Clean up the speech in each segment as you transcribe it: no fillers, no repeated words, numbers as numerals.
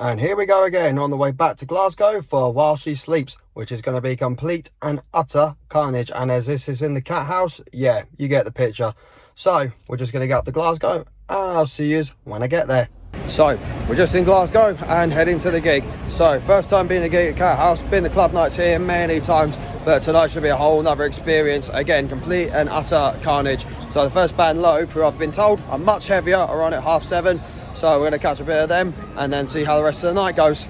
And here we go again on the way back to Glasgow for While She Sleeps, which is going to be complete and utter carnage. And as this is in the Cathouse, yeah, you get the picture. So we're just going to get up to Glasgow and I'll see you when I get there. So we're just in Glasgow and heading to the gig. So first time being a gig at Cathouse, been to club nights here many times, but tonight should be a whole nother experience. Again, complete and utter carnage. So the first band, Loathe, who I've been told are much heavier, are on at 7:30. So we're going to catch a bit of them and then see how the rest of the night goes.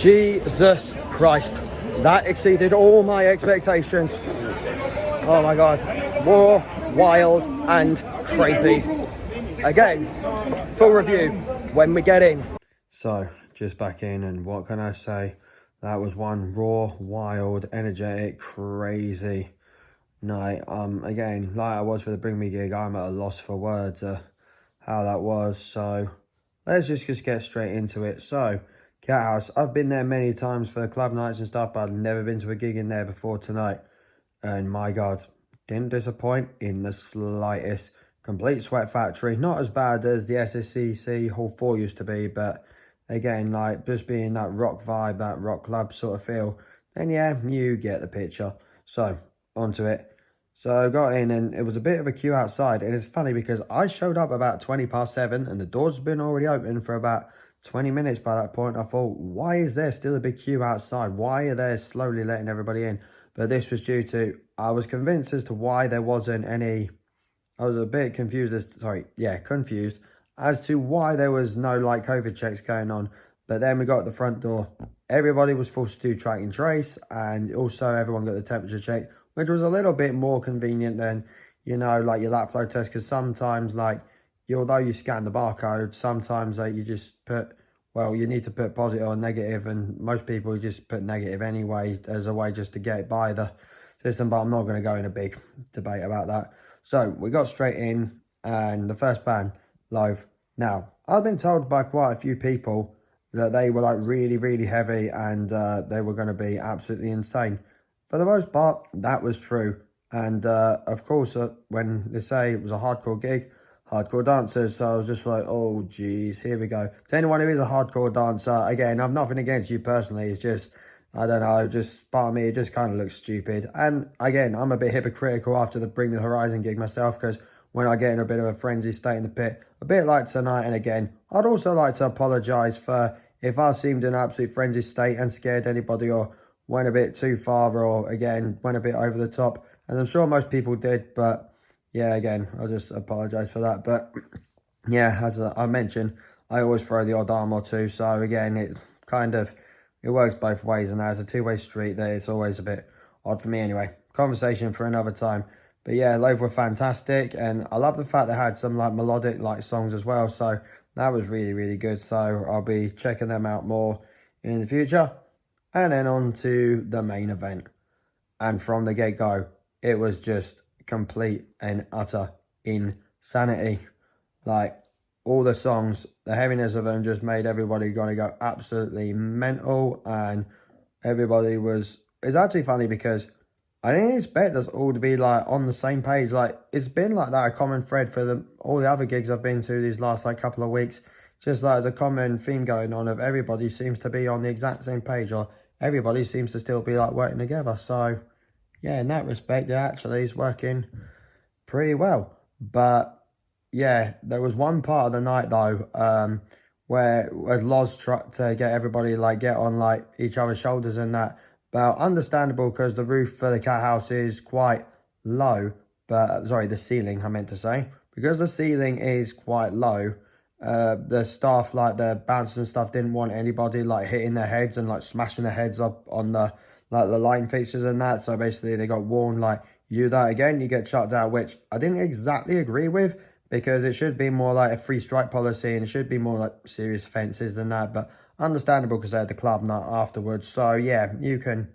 Jesus Christ, that exceeded all my expectations. Oh my god, raw, wild and crazy. Again, full review when we get in. So, just back in, and what can I say? That was one raw, wild, energetic, crazy night. Again, like I was for the Bring Me gig, I'm at a loss for words how that was. So, let's just get straight into it. So, Cathouse, I've been there many times for club nights and stuff, but I've never been to a gig in there before tonight. And my god, didn't disappoint in the slightest. Complete sweat factory, not as bad as the SSCC Hall 4 used to be, but again, like, just being that rock vibe, that rock club sort of feel, then yeah, you get the picture. So, onto it. So I got in and it was a bit of a queue outside, and it's funny because I showed up about 7:20 and the doors had been already open for about 20 minutes by that point. I thought, why is there still a big queue outside? Why are they slowly letting everybody in? But this was due to, I was convinced as to why there wasn't any, I was a bit confused confused as to why there was no like COVID checks going on. But then we got at the front door, everybody was forced to do track and trace, and also everyone got the temperature check, which was a little bit more convenient than, you know, like your lap flow test, because sometimes, like, although you scan the barcode, sometimes like you just put, well, you need to put positive or negative, and most people just put negative anyway as a way just to get by the system, but I'm not going to go in a big debate about that. So we got straight in, and the first band, Loathe. Now, I've been told by quite a few people that they were like really, really heavy, and they were going to be absolutely insane. For the most part, that was true. And of course, when they say it was a hardcore gig, hardcore dancers, so I was just like, oh geez, here we go. To anyone who is a hardcore dancer, again, I've nothing against you personally, it's just, I don't know, just part of me, it just kind of looks stupid. And again, I'm a bit hypocritical after the Bring Me the Horizon gig myself, because when I get in a bit of a frenzy state in the pit, a bit like tonight, and again, I'd also like to apologise for if I seemed in an absolute frenzy state and scared anybody, or went a bit too far, or again, went a bit over the top. And I'm sure most people did, but yeah, again, I'll just apologise for that. But yeah, as I mentioned, I always throw the odd arm or two. So again, it works both ways, and as a two-way street there, it's always a bit odd for me anyway. Conversation for another time. But yeah, Loathe were fantastic, and I love the fact they had some like melodic like songs as well. So that was really, really good. So I'll be checking them out more in the future. And then on to the main event. And from the get-go, it was just complete and utter insanity. Like, all the songs, the heaviness of them just made everybody gonna go absolutely mental, and everybody was, it's actually funny because I didn't expect us all to be like on the same page. Like, it's been like that, a common thread for all the other gigs I've been to these last like couple of weeks. Just like there's a common theme going on of everybody seems to be on the exact same page, or everybody seems to still be like working together. So yeah, in that respect, it actually is working pretty well. But yeah, there was one part of the night though, where Loz tried to get everybody like get on like each other's shoulders and that. But understandable, because the roof for the Cathouse is quite low. But sorry, the ceiling I meant to say, because the ceiling is quite low. The staff, like the bouncers and stuff, didn't want anybody like hitting their heads and like smashing their heads up on the like the lighting fixtures and that. So basically they got warned, like, you do that again, you get shut down, which I didn't exactly agree with, because it should be more like a free strike policy, and it should be more like serious offences than that. But understandable, because they had the club night afterwards. So yeah, you can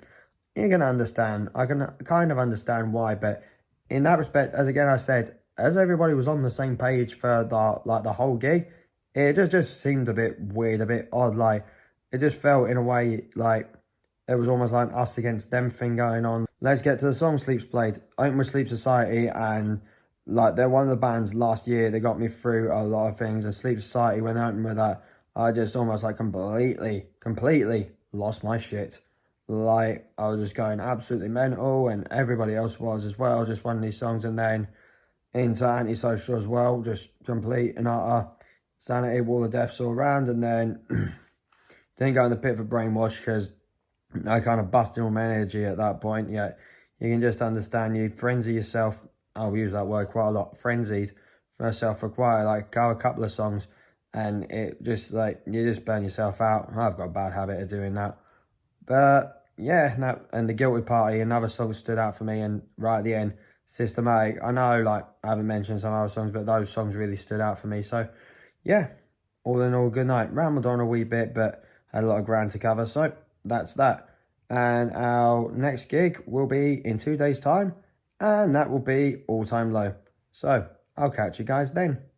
understand. I can kind of understand why. But in that respect, as again I said, as everybody was on the same page for the whole gig, it just seemed a bit weird, a bit odd. Like, it just felt in a way like it was almost like us against them thing going on. Let's get to the song Sleeps played. Open with Sleep Society, and like they're one of the bands last year that got me through a lot of things. And Sleep Society, when they opened with that, I just almost like completely lost my shit. Like, I was just going absolutely mental, and everybody else was as well, just one of these songs. And then into Antisocial as well, just complete and utter sanity, wall of deaths all around. And then didn't go in the pit for Brainwash, because I kind of busted all my energy at that point. Yeah, you can just understand, you frenzy yourself. I'll use that word quite a lot, frenzied for yourself for quite like a couple of songs. and it just like, you just burn yourself out. I've got a bad habit of doing that. But yeah, no, and The Guilty Party, another song stood out for me, and right at the end, Systematic. I know, like, I haven't mentioned some other songs, but those songs really stood out for me. So yeah, all in all, good night. Rambled on a wee bit, but had a lot of ground to cover. So that's that. And our next gig will be in 2 days' time, and that will be All Time Low. So I'll catch you guys then.